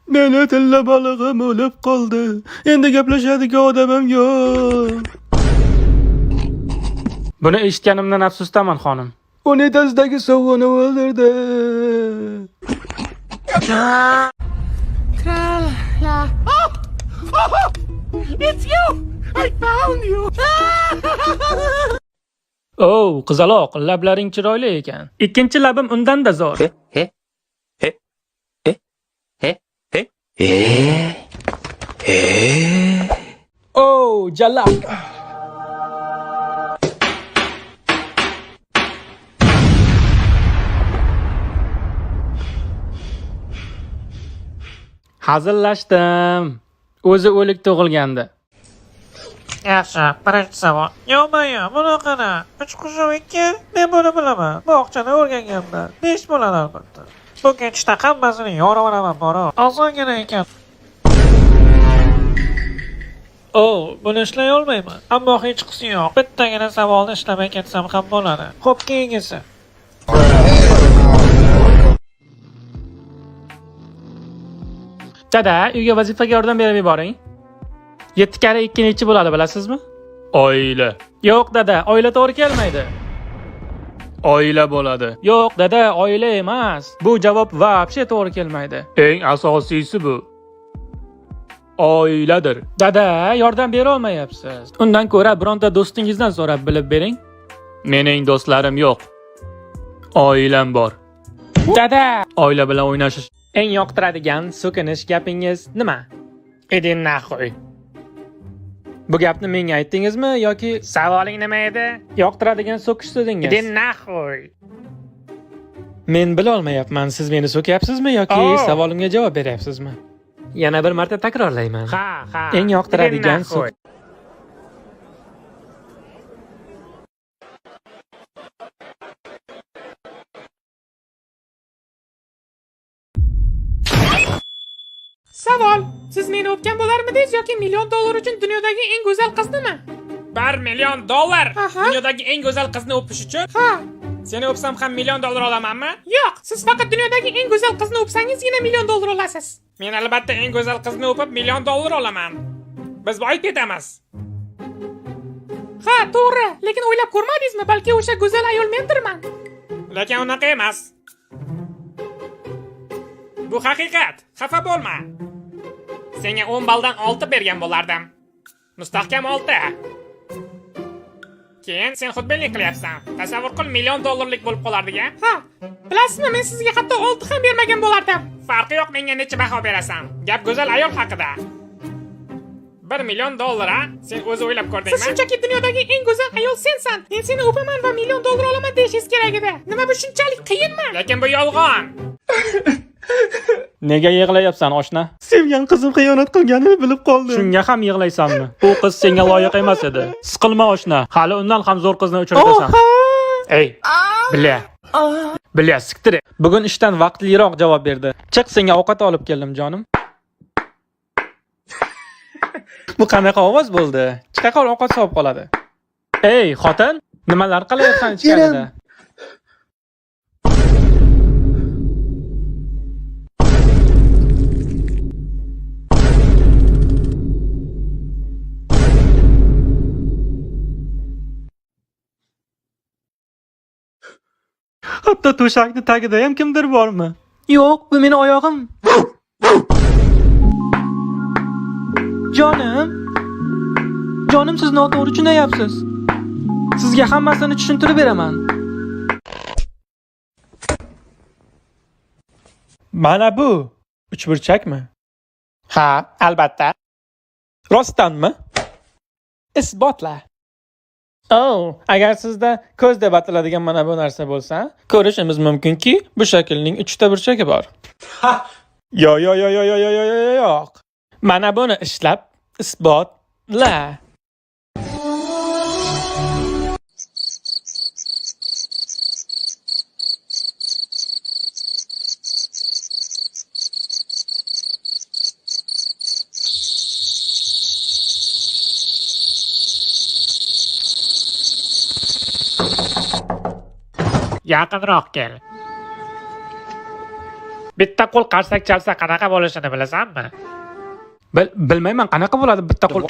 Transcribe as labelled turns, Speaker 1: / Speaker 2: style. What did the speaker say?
Speaker 1: Meni tilla balig'im o'lib qoldi. Endi gaplashadigan odamim yo'q.
Speaker 2: Buni eshitganimdan afsusdaman, xonim.
Speaker 1: Unitazdagi sovg'ani o'ldirdi.
Speaker 3: Kral, yeah. It's you! I found you!
Speaker 2: Oh, qizaloq, lablaring chiroyli ekan. Ikkinchi labim undan-da zo'r. Oh, jalab. Hazillashdim. O'zi o'lik tug'ilgandi.
Speaker 4: Yaxshi, birinchi savol. Yo'q-yo'q, bunaqana. 3 qushim 2, men buni bilaman. Bog'chani o'rganganman. 5 bo'ladi albatta. Bu ketishda hammasini yorib olaman, bora. Osongina ekan. Oh, buni ishlay olmayman. Ammo hech qisi yo'q. Bittagina savolni ishlamay ketsam ham bo'ladi. Xo'p, keyingisi.
Speaker 2: Dada, uyga vazifaga yordam berib yuboring. 7 kare 2 nechi bo'ladi, bilasizmi?
Speaker 1: Oila.
Speaker 2: Yo'q, dada, oila to'g'ri kelmaydi.
Speaker 1: Oila bo'ladi.
Speaker 2: Yo'q, dada, oila emas. Bu javob vobshe to'g'ri kelmaydi.
Speaker 1: Eng asosiysi bu. Oiladir.
Speaker 2: Dada, yordam bera olmayapsiz. Undan ko'ra bironta do'stingizdan so'rab bilib bering.
Speaker 1: Mening do'stlarim yo'q. Oilam bor.
Speaker 2: Dada,
Speaker 1: Oila bilan o'ynashish.
Speaker 2: eng yoqtiradigan so'kinish gapingiz nima? Idin naxoy. Bu gapni menga aytdingizmi yoki savoling nima edi? Yoqtiradigan so'kish so'zingiz. Idin naxoy. Men bila olmayapman, siz meni so'kyapsizmi yoki savolimga javob beryapsizmi? Yana bir marta takrorlayman. Ha. Eng yoqtiradigan so'kish.
Speaker 3: Savol. Siz meni o'pgan bo'larmidingiz yoki $1 million uchun dunyodagi eng go'zal qiznimi?
Speaker 4: $1 million.
Speaker 3: Aha.
Speaker 4: Dunyodagi eng go'zal qizni o'pish uchun
Speaker 3: Ha.
Speaker 4: seni o'psam ham $1 million olamanmi?
Speaker 3: Yo'q, siz faqat dunyodagi eng go'zal qizni o'psangizgina $1 million olasiz.
Speaker 4: Men albatta eng go'zal qizni o'pib $1 million olaman. Biz boyib ketamiz.
Speaker 3: Ha, to'g'ri. Lekin o'ylab ko'rmadingizmi, balki o'sha go'zal ayol mendirman.
Speaker 4: Lekin unaqa emas. Bu haqiqat. Xafa bo'lma. Senga 10 balldan 6 bergan bo'lardim. Mustahkam 6. Keyin sen xudbinlik qilyapsan. Tasavvur qil, $1 million bo'lib qolardi-ga.
Speaker 3: Ha. Bilasizmi, men sizga hatto 6 ham bermagan bo'lardim.
Speaker 4: Farqi yo'q, menga necha baho berasan. Gap go'zal ayol haqida. $1 million, a? Sen o'zi o'ylab
Speaker 3: Siz
Speaker 4: ko'rdingmi?
Speaker 3: shunchaki dunyodagi eng go'zal ayol sensan. Men seni o'paman va $1 million olaman deyishingiz kerak edi. Nima bu shunchalik qiyinmi?
Speaker 4: Lekin bu yolg'on.
Speaker 2: Nega yig'layapsan, oshna?
Speaker 1: Sevgan qizim xiyonat qilganini bilib qoldi.
Speaker 2: Shunga ham yig'laysanmi? Bu qiz senga loyiq emas edi. Siqilma, oshna. Hali undan ham zo'r qizni uchratasan. Ey, Bilya, siktir. Bugun ishdan vaqtliroq javob berdi. Chiq, senga ovqat olib keldim, jonim. Bu qanaqa ovoz bo'ldi? Chiqa qol, ovqat sovib qoladi. Ey, xotin, nimalar qilayapsan ichkarida? Hatto to'shakni tagida ham kimdir bormi? Yo'q, bu meni oyog'im. Jonim, siz noto'g'ri tushunyapsiz. Sizga hammasini tushuntirib beraman. Mana bu uchburchakmi? Ha, albatta. Rostdanmi? Isbotla. Agar sizda ko'z deb ataladigan mana bu narsa bo'lsa, ko'rishimiz mumkinki, bu shaklning 3 ta burchagi bor. Yo'q. Mana buni ishlab isbotla.
Speaker 4: Yaqinroq kel.
Speaker 2: Bitta qo'l qarsak chalsa qanaqa bo'lishini bilasanmi? Bilmayman, qanaqa bo'ladi bitta qo'l.